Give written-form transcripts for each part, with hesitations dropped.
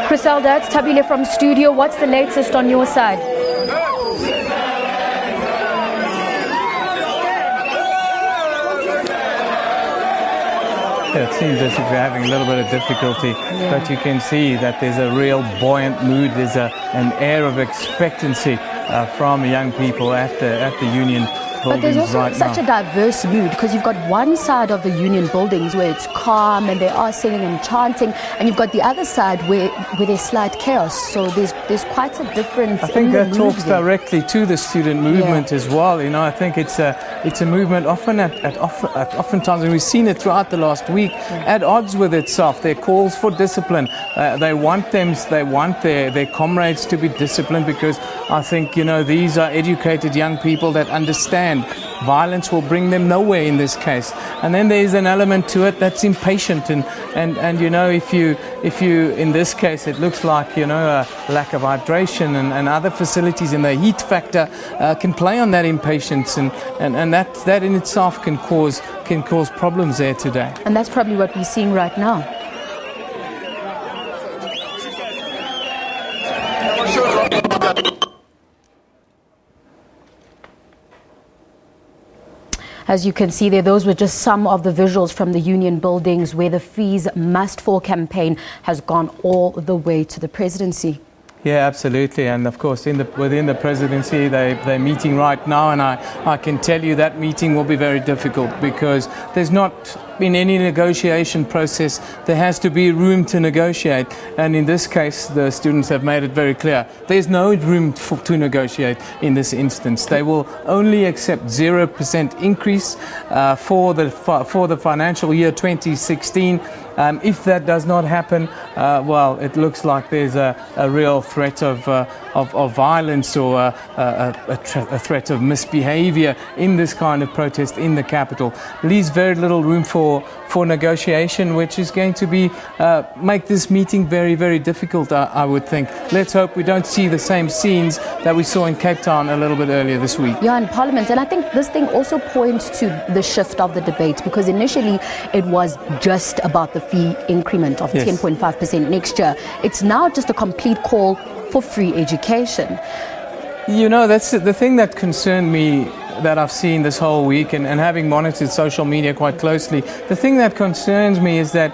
Griselda, it's Tabile from studio. What's the latest on your side? Yeah, it seems as if we're having a little bit of difficulty, but you can see that there's a real buoyant mood. There's an air of expectancy from young people at the union buildings. But there's also such a diverse mood, because you've got one side of the union buildings where it's calm and they are singing and chanting, and you've got the other side where there's slight chaos. So there's quite a difference. I think that talks directly to the student movement as well. You know, I think it's a movement oftentimes, and we've seen it throughout the last week, at odds with itself. Their calls for discipline. They want their comrades to be disciplined, because I think, you know, these are educated young people that understand violence will bring them nowhere in this case. And then there's an element to it that's impatient, and you know, if you in this case it looks like, you know, a lack of hydration and other facilities, and the heat factor can play on that impatience, and that in itself can cause problems there today. And that's probably what we're seeing right now. As you can see there, those were just some of the visuals from the union buildings where the Fees Must Fall campaign has gone all the way to the presidency. Yeah, absolutely. And of course, within the presidency, they're meeting right now, and I can tell you that meeting will be very difficult, because there's not been any negotiation process. There has to be room to negotiate, and in this case, the students have made it very clear there's no room to negotiate in this instance. They will only accept 0% increase for the financial year 2016. If that does not happen, well, it looks like there's a real threat of violence, or a threat of misbehavior in this kind of protest in the capital. Leaves very little room for negotiation, which is going to be make this meeting very, very difficult, I would think. Let's hope we don't see the same scenes that we saw in Cape Town a little bit earlier this week. Yeah, in Parliament. And I think this thing also points to the shift of the debate, because initially it was just about the fee increment of 10.5% next year. It's now just a complete call for free education. You know, that's the thing that concerned me, that I've seen this whole week, and having monitored social media quite closely. The thing that concerns me is that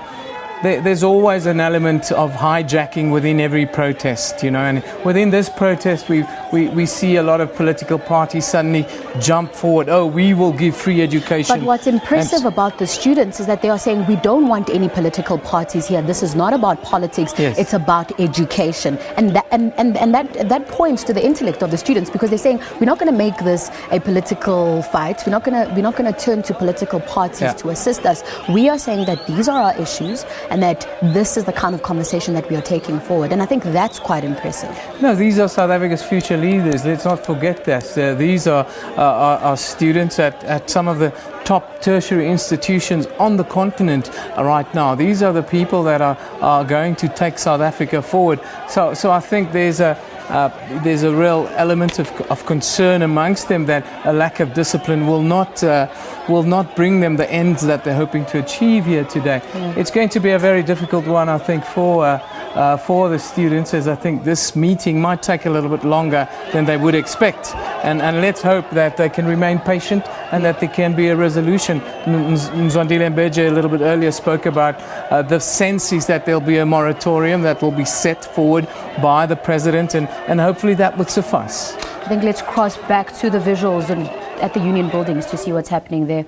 there's always an element of hijacking within every protest, you know, and within this protest we see a lot of political parties suddenly jump forward. Oh, we will give free education. But what's impressive about the students is that they are saying we don't want any political parties here. This is not about politics. It's about education, and that points to the intellect of the students, because they're saying we're not going to make this a political fight. We're not going to turn to political parties to assist us. We are saying that these are our issues, and that this is the kind of conversation that we are taking forward. And I think that's quite impressive. No, these are South Africa's future leaders. Let's not forget that. These are students at some of the top tertiary institutions on the continent right now. These are the people that are going to take South Africa forward. So I think there's a real element of concern amongst them that a lack of discipline will not bring them the ends that they're hoping to achieve here today. It's going to be a very difficult one, I think, for the students, as I think this meeting might take a little bit longer than they would expect. And let's hope that they can remain patient and that there can be a resolution. Nzwandile Mbeje a little bit earlier spoke about the sense is that there'll be a moratorium that will be set forward by the president, and hopefully that would suffice. I think let's cross back to the visuals at the union buildings to see what's happening there.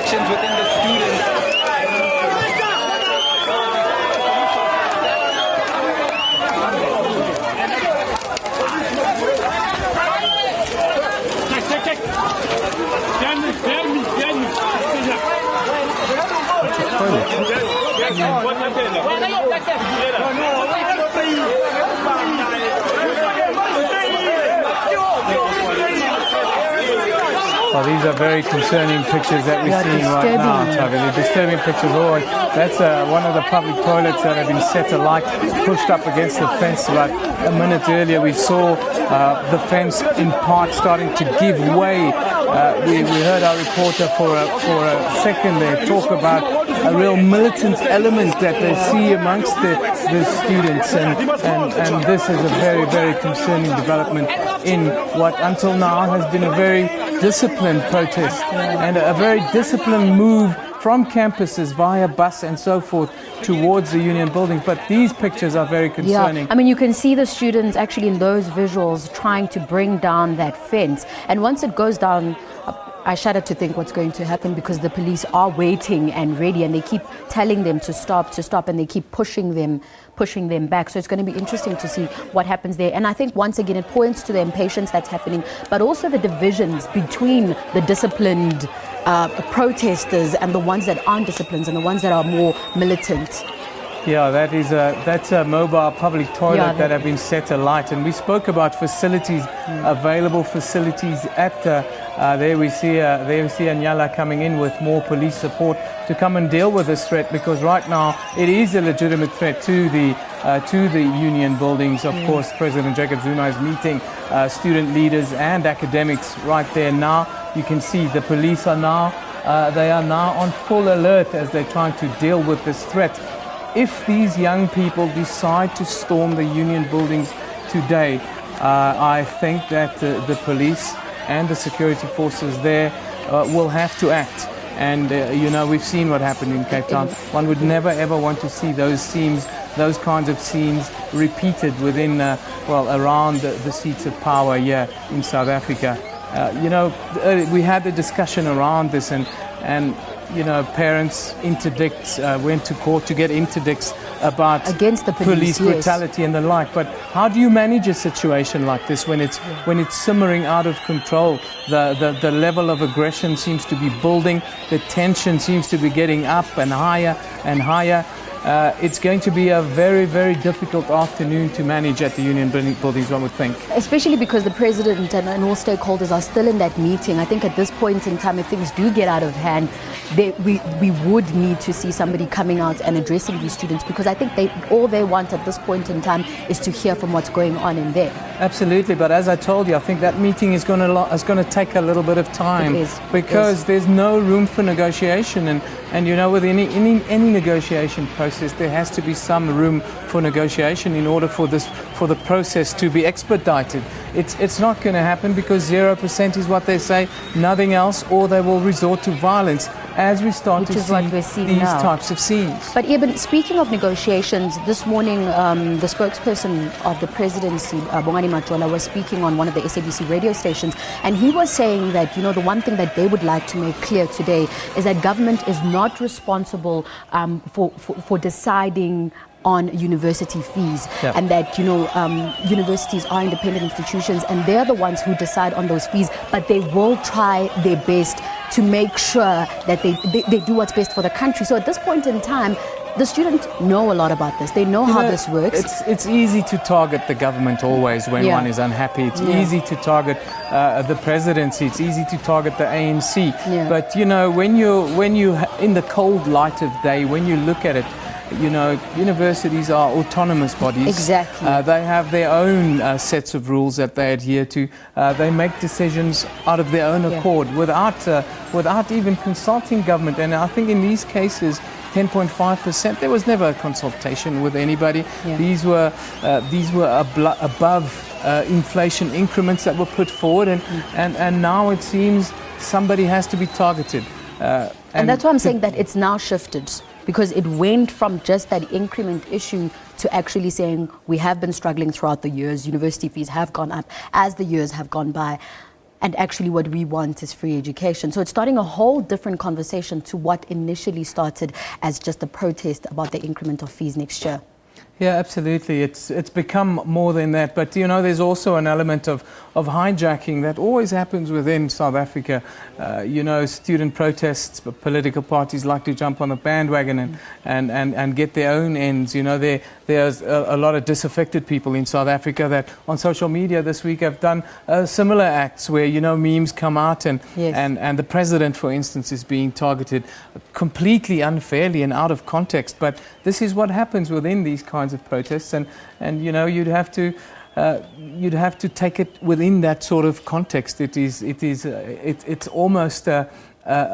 fractions within the students. Well, these are very concerning pictures that we're seeing right now, Tavi. They're disturbing pictures. That's one of the public toilets that have been set alight, pushed up against the fence. About a minute earlier, we saw the fence in part starting to give way. We heard our reporter for a second there talk about a real militant element that they see amongst the students, and this is a very, very concerning development in what until now has been a very disciplined protest and a very disciplined move from campuses via bus and so forth towards the union buildings. But these pictures are very concerning. Yeah, I mean, you can see the students actually in those visuals trying to bring down that fence. And once it goes down, I shudder to think what's going to happen, because the police are waiting and ready, and they keep telling them to stop, and they keep pushing them back. So it's going to be interesting to see what happens there. And I think once again it points to the impatience that's happening, but also the divisions between the disciplined protesters and the ones that aren't disciplined and the ones that are more militant. Yeah, that's a mobile public toilet that have been set alight, and we spoke about facilities, available facilities at there we see Anyala coming in with more police support to come and deal with this threat, because right now it is a legitimate threat to the union buildings. Of course, President Jacob Zuma is meeting student leaders and academics right there now. You can see the police are now on full alert as they're trying to deal with this threat. If these young people decide to storm the union buildings today, I think that the police and the security forces there will have to act. And we've seen what happened in Cape Town. One would never ever want to see those kinds of scenes repeated within, around the seats of power here in South Africa. We had the discussion around this, and parents went to court to get interdicts about against the police brutality and the like. But how do you manage a situation like this when it's simmering out of control? The level of aggression seems to be building. The tension seems to be getting up and higher and higher. It's going to be a very, very difficult afternoon to manage at the union buildings, one would think. Especially because the president and all stakeholders are still in that meeting. I think at this point in time, if things do get out of hand, we would need to see somebody coming out and addressing these students, because I think all they want at this point in time is to hear from what's going on in there. Absolutely, but as I told you, I think that meeting is going to take a little bit of time, because there's no room for negotiation, and with any negotiation process, there has to be some room for negotiation in order for the process to be expedited. It's not going to happen, because 0% is what they say, nothing else, or they will resort to violence, as we start to see these types of scenes. But even speaking of negotiations, this morning the spokesperson of the presidency, Bongani Matola, was speaking on one of the SABC radio stations, and he was saying that the one thing that they would like to make clear today is that government is not responsible for deciding on university fees, and that universities are independent institutions, and they're the ones who decide on those fees, but they will try their best to make sure that they do what's best for the country. So at this point in time, the students know a lot about this. They know how this works. It's easy to target the government always when one is unhappy. It's easy to target the presidency. It's easy to target the ANC. But when you in the cold light of day, when you look at it, universities are autonomous bodies. Exactly. They have their own sets of rules that they adhere to. They make decisions out of their own accord without even consulting government. And I think in these cases, 10.5%, there was never a consultation with anybody. These were above inflation increments that were put forward, and now it seems somebody has to be targeted. And that's why I'm saying that it's now shifted, because it went from just that increment issue to actually saying we have been struggling throughout the years. University fees have gone up as the years have gone by. And actually what we want is free education. So it's starting a whole different conversation to what initially started as just a protest about the increment of fees next year. Yeah, absolutely. It's become more than that. But, you know, there's also an element of hijacking that always happens within South Africa. You know, student protests, political parties like to jump on the bandwagon and get their own ends. You know, there's a lot of disaffected people in South Africa that on social media this week have done similar acts where, you know, memes come out and the president, for instance, is being targeted completely unfairly and out of context. But this is what happens within these kinds of protests, and you know, you'd have to take it within that sort of context. It's almost a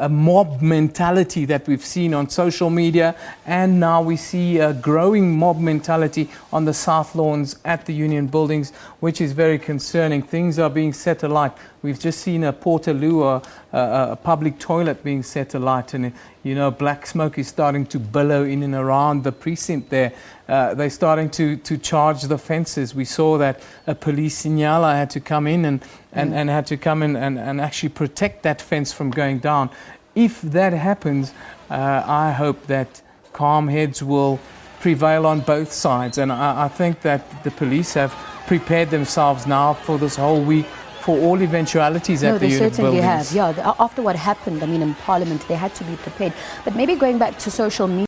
mob mentality that we've seen on social media, and now we see a growing mob mentality on the South Lawns at the Union Buildings, which is very concerning. Things are being set alight. We've just seen a Portaloo, a public toilet being set alight, and you know, black smoke is starting to billow in and around the precinct there. They're starting to charge the fences. We saw that a police signala had to come in and had to come in and actually protect that fence from going down. If that happens, I hope that calm heads will prevail on both sides. And I think that the police have prepared themselves now for this whole week, for all eventualities at the Union Buildings. No, they certainly have. Yeah, after what happened, I mean, in Parliament, they had to be prepared. But maybe going back to social media.